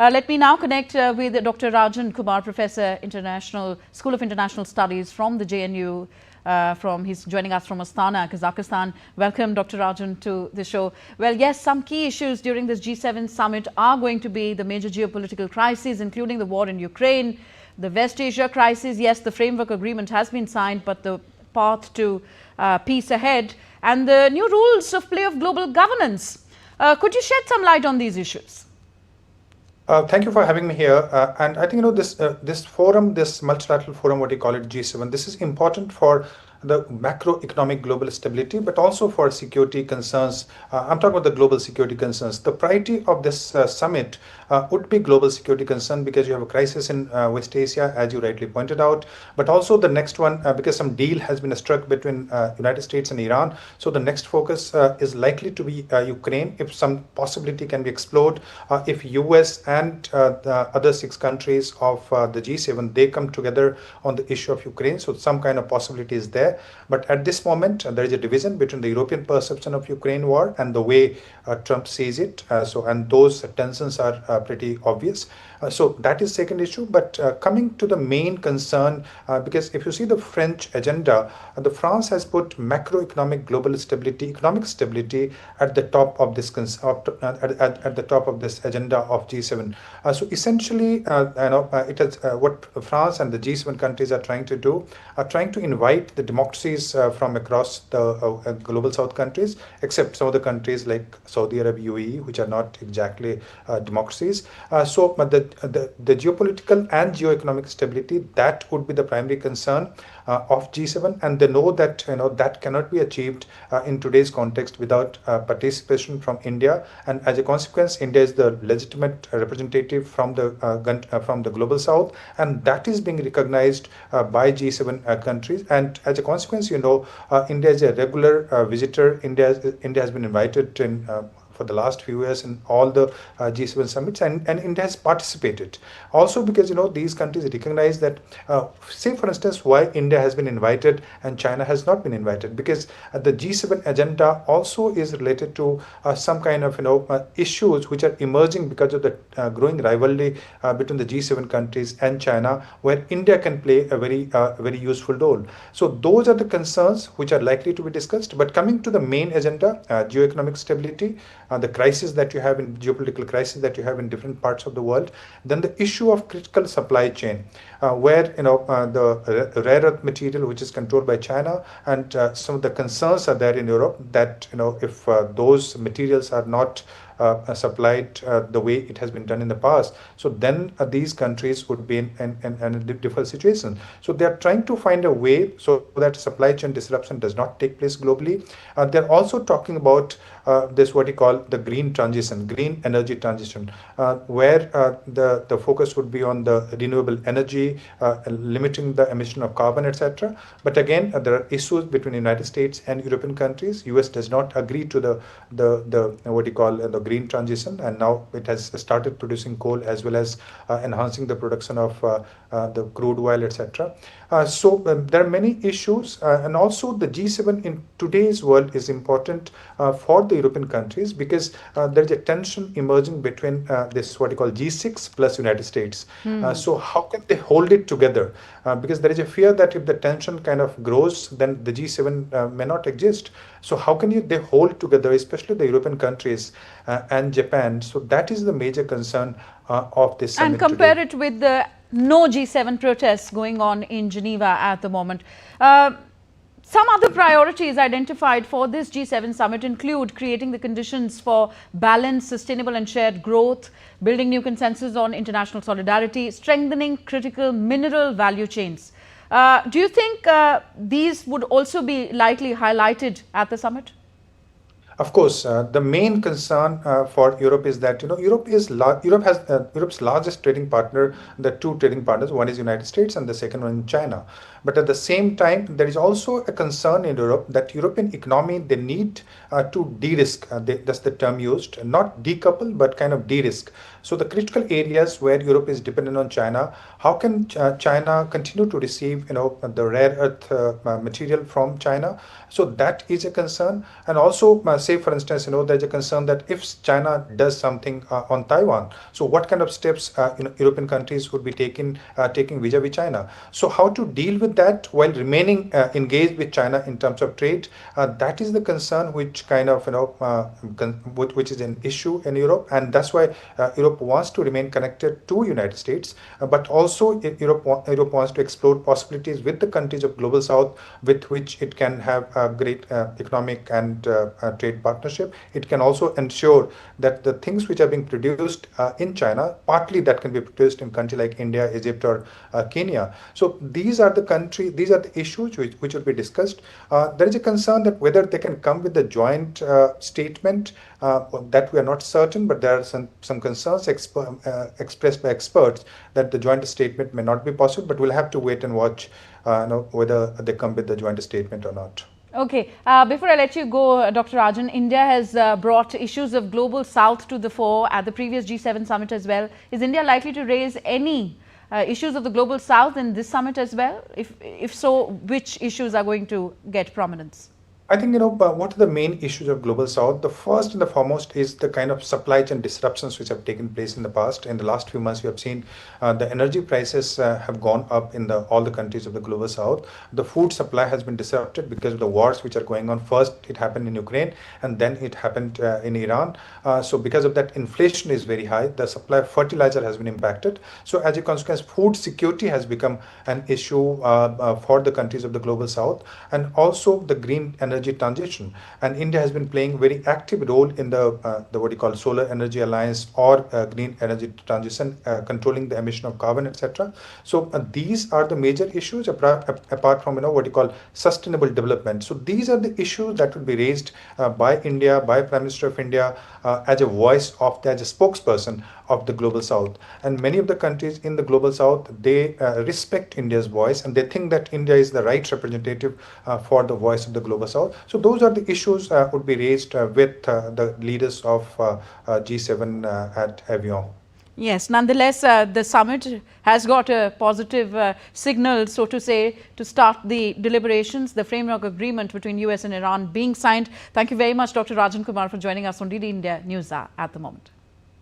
Let me now connect with Dr. Rajan Kumar, Professor, School of International Studies from the JNU. He's joining us from Astana, Kazakhstan. Welcome, Dr. Rajan, to the show. Well, yes, some key issues during this G7 summit are going to be the major geopolitical crises, including the war in Ukraine, the West Asia crisis. Yes, the framework agreement has been signed, but the path to peace ahead and the new rules of play of global governance. Could you shed some light on these issues? Thank you for having me here. And I think, this forum, this multilateral forum, what you call it, G7, this is important for the macroeconomic global stability, but also for security concerns. I'm talking about the global security concerns. The priority of this summit would be global security concern, because you have a crisis in West Asia, as you rightly pointed out, but also the next one, because some deal has been struck between United States and Iran. So the next focus is likely to be Ukraine, if some possibility can be explored, if US and the other 6 countries of the G7, they come together on the issue of Ukraine. So some kind of possibility is there. But at this moment, there is a division between the European perception of Ukraine war and the way Trump sees it. And those tensions are pretty obvious. So that is second issue. But coming to the main concern, because if you see the French agenda, the France has put macroeconomic global stability, economic stability at the top of this at the top of this agenda of G7. So essentially, it is what France and the G7 countries are trying to do, are trying to invite the democracies from across the global South countries, except some of the countries like Saudi Arabia, UAE, which are not exactly democracies. But the geopolitical and geoeconomic stability, that would be the primary concern of G7, and they know that that cannot be achieved in today's context without participation from India. And as a consequence, India is the legitimate representative from the global South, and that is being recognized by G7 countries. And as a consequence, India is a regular visitor. India has been invited in for the last few years in all the G7 summits, and India has participated. Also because, these countries recognize that, say for instance, why India has been invited and China has not been invited, because the G7 agenda also is related to some kind of, issues which are emerging because of the growing rivalry between the G7 countries and China, where India can play a very useful role. So those are the concerns which are likely to be discussed. But coming to the main agenda, geoeconomic stability, the crisis that you have in geopolitical crisis that you have in different parts of the world, then the issue of critical supply chain, where the rare earth material which is controlled by China, and some of the concerns are there in Europe that if those materials are not supplied the way it has been done in the past, so then these countries would be in a difficult situation. So they are trying to find a way so that supply chain disruption does not take place globally. They're also talking about this, what you call the green transition, green energy transition, where the focus would be on the renewable energy, limiting the emission of carbon, etc. But again, there are issues between the United States and European countries. US does not agree to the what you call the green transition, and now it has started producing coal as well as enhancing the production of the crude oil, etc. So there are many issues, and also the G7 in today's world is important for the European countries, because there is a tension emerging between this, what you call G6 plus United States. So how can they hold it together? Because there is a fear that if the tension kind of grows, then the G7 may not exist. So how can they hold together, especially the European countries and Japan? So that is the major concern of this summit. And compare today. it with the no G7 protests going on in Geneva at the moment. Some other priorities identified for this G7 summit include creating the conditions for balanced, sustainable and shared growth, building new consensus on international solidarity, strengthening critical mineral value chains. Do you think these would also be likely highlighted at the summit? Of course, the main concern for Europe is that Europe has Europe's largest trading partner. The 2 trading partners, one is United States and the second one China. But at the same time, there is also a concern in Europe that European economy, they need to de-risk. That's the term used, not decouple, but kind of de-risk. So the critical areas where Europe is dependent on China, how can China continue to receive the rare earth material from China? So that is a concern. And also say for instance, there's a concern that if China does something on Taiwan, so what kind of steps European countries would be taking vis-a-vis China? So how to deal with that while remaining engaged with China in terms of trade? That is the concern which kind of which is an issue in Europe, and that's why Europe wants to remain connected to United States, but also Europe wants to explore possibilities with the countries of Global South, with which it can have a great economic and trade partnership. It can also ensure that the things which are being produced in China, partly that can be produced in countries like India, Egypt, or Kenya. So these are the issues which will be discussed. There is a concern that whether they can come with a joint statement, that we are not certain, but there are some concerns expressed by experts that the joint statement may not be possible, but we'll have to wait and watch whether they come with the joint statement or not. Okay, before I let you go, Dr. Rajan, India has brought issues of Global South to the fore at the previous G7 summit as well. Is India likely to raise any issues of the Global South in this summit as well? If so, which issues are going to get prominence? I think, what are the main issues of Global South? The first and the foremost is the kind of supply chain disruptions which have taken place in the past. In the last few months, we have seen the energy prices have gone up in all the countries of the Global South. The food supply has been disrupted because of the wars which are going on. First, it happened in Ukraine, and then it happened in Iran. So because of that, inflation is very high. The supply of fertilizer has been impacted. So as a consequence, food security has become an issue for the countries of the Global South, and also the green energy transition. And India has been playing a very active role in the what you call Solar Energy Alliance or green energy transition, controlling the emission of carbon, etc. So these are the major issues apart from what you call sustainable development. So these are the issues that will be raised by India, by Prime Minister of India, as a voice as a spokesperson of the Global South. And many of the countries in the Global South, they respect India's voice, and they think that India is the right representative for the voice of the Global South. So those are the issues would be raised with the leaders of G7 at Évian. Yes, nonetheless, the summit has got a positive signal, so to say, to start the deliberations, the framework agreement between US and Iran being signed. Thank you very much, Dr. Rajan Kumar, for joining us on DD India News at the moment.